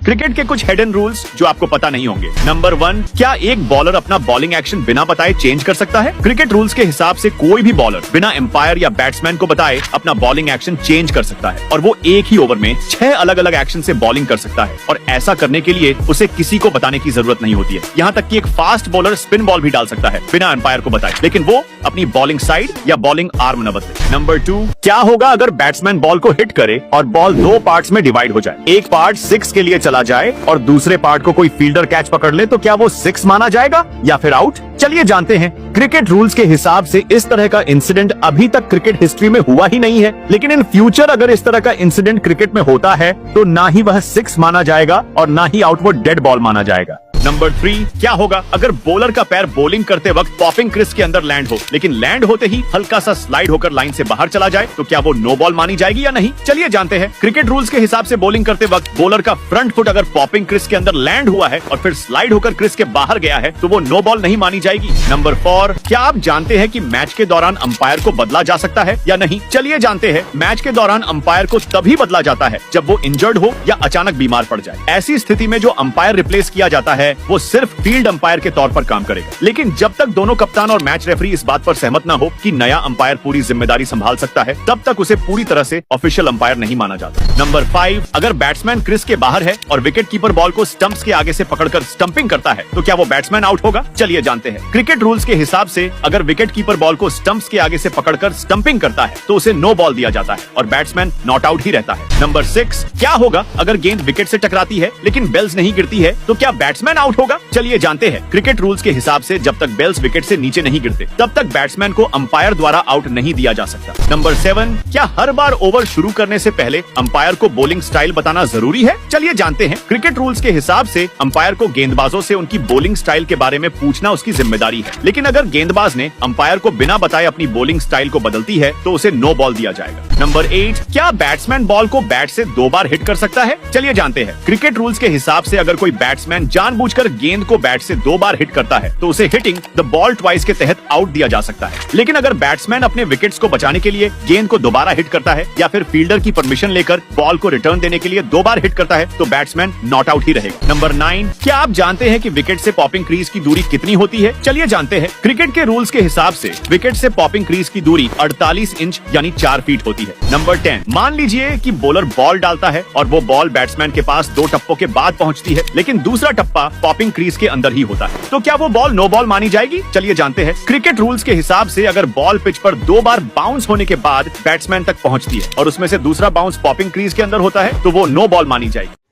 Cricket के कुछ hidden rules जो आपको पता नहीं होंगे। नंबर 1, क्या एक बॉलर अपना बॉलिंग एक्शन बिना बताए चेंज कर सकता है? क्रिकेट रूल्स के हिसाब से कोई भी बॉलर बिना एम्पायर या बैट्समैन को बताए अपना बॉलिंग एक्शन चेंज कर सकता है और वो एक ही ओवर में 6 अलग अलग एक्शन से बॉलिंग कर सकता है और ऐसा करने के लिए उसे किसी को बताने की जरूरत नहीं होती है। यहाँ तक कि एक फास्ट बॉलर स्पिन बॉल भी डाल सकता है बिना एम्पायर को बताए, लेकिन वो अपनी बॉलिंग साइड या बॉलिंग आर्म न बदले। नंबर 2, क्या होगा अगर बैट्समैन बॉल को हिट करे और बॉल 2 पार्ट्स में डिवाइड हो जाए? एक पार्ट 6 के लिए चला जाए और दूसरे पार्ट को कोई फील्डर कैच पकड़ ले, तो क्या वो 6 माना जाएगा या फिर आउट? चलिए जानते हैं। क्रिकेट रूल्स के हिसाब से इस तरह का इंसिडेंट अभी तक क्रिकेट हिस्ट्री में हुआ ही नहीं है, लेकिन इन फ्यूचर अगर इस तरह का इंसिडेंट क्रिकेट में होता है तो ना ही वह 6 माना जाएगा और ना ही आउट, वो डेड बॉल माना जाएगा। नंबर 3, क्या होगा अगर बॉलर का पैर बॉलिंग करते वक्त पॉपिंग क्रीज के अंदर लैंड हो, लेकिन लैंड होते ही हल्का सा स्लाइड होकर लाइन से बाहर चला जाए, तो क्या वो नो बॉल मानी जाएगी या नहीं? चलिए जानते हैं। क्रिकेट रूल्स के हिसाब से बॉलिंग करते वक्त बॉलर का फ्रंट फुट अगर पॉपिंग क्रीज के अंदर लैंड हुआ है और फिर स्लाइड होकर क्रीज के बाहर गया है तो वो नो बॉल नहीं मानी जाएगी। नंबर 4, क्या आप जानते हैं कि मैच के दौरान अंपायर को बदला जा सकता है या नहीं? चलिए जानते हैं। मैच के दौरान अंपायर को तभी बदला जाता है जब वो इंजर्ड हो या अचानक बीमार पड़ जाए। ऐसी स्थिति में जो अंपायर रिप्लेस किया जाता है वो सिर्फ फील्ड अंपायर के तौर पर काम करेगा, लेकिन जब तक दोनों कप्तान और मैच रेफरी इस बात पर सहमत न हो कि नया अंपायर पूरी जिम्मेदारी संभाल सकता है, तब तक उसे पूरी तरह से ऑफिशियल अंपायर नहीं माना जाता। नंबर 5, अगर बैट्समैन क्रीज के बाहर है और विकेट कीपर बॉल को स्टंप्स के आगे से पकड़कर स्टंपिंग करता है, तो क्या वो बैट्समैन आउट होगा? चलिए जानते हैं। क्रिकेट रूल्स के हिसाब से अगर विकेट कीपर बॉल को स्टंप्स के आगे से पकड़कर स्टंपिंग करता है तो उसे नो बॉल दिया जाता है और बैट्समैन नॉट आउट ही रहता है। नंबर 6, क्या होगा अगर गेंद विकेट से टकराती है लेकिन बेल्स नहीं गिरती है, तो क्या बैट्समैन आउट होगा? चलिए जानते हैं। क्रिकेट रूल्स के हिसाब से जब तक बेल्स विकेट से नीचे नहीं गिरते तब तक बैट्समैन को अंपायर द्वारा आउट नहीं दिया जा सकता। नंबर 7, क्या हर बार ओवर शुरू करने से पहले अंपायर को बॉलिंग स्टाइल बताना जरूरी है? चलिए जानते हैं। क्रिकेट रूल्स के हिसाब से अंपायर को गेंदबाजों से उनकी बॉलिंग स्टाइल के बारे में पूछना उसकी जिम्मेदारी है, लेकिन अगर गेंदबाज ने अंपायर को बिना बताए अपनी बॉलिंग स्टाइल को बदलती है तो उसे नो बॉल दिया जाएगा। नंबर 8, क्या बैट्समैन बॉल को बैट से 2 बार हिट कर सकता है? चलिए जानते हैं। क्रिकेट रूल्स के हिसाब से अगर कोई बैट्समैन जानबूझकर गेंद को बैट से 2 बार हिट करता है तो उसे हिटिंग द बॉल ट्वाइस के तहत आउट दिया जा सकता है, लेकिन अगर बैट्समैन अपने विकेट्स को बचाने के लिए गेंद को दोबारा हिट करता है या फिर फील्डर की परमिशन लेकर बॉल को रिटर्न देने के लिए 2 बार हिट करता है तो बैट्समैन नॉट आउट ही रहेगा। नंबर 9, क्या आप जानते हैं कि विकेट से पॉपिंग क्रीज की दूरी कितनी होती है? चलिए जानते हैं। क्रिकेट के रूल्स के हिसाब से विकेट से पॉपिंग क्रीज की दूरी 48 इंच यानी 4 फीट होती है। नंबर 10, मान लीजिए कि बॉलर बॉल डालता है और वो बॉल बैट्समैन के पास 2 टप्पों के बाद पहुंचती है, लेकिन दूसरा टप्पा पॉपिंग क्रीज के अंदर ही होता है, तो क्या वो बॉल नो बॉल मानी जाएगी? चलिए जानते हैं। क्रिकेट रूल्स के हिसाब से अगर बॉल पिच पर 2 बार बाउंस होने के बाद बैट्समैन तक पहुंचती है और उसमें से दूसरा बाउंस पॉपिंग क्रीज के अंदर होता है तो वो नो बॉल मानी जाएगी।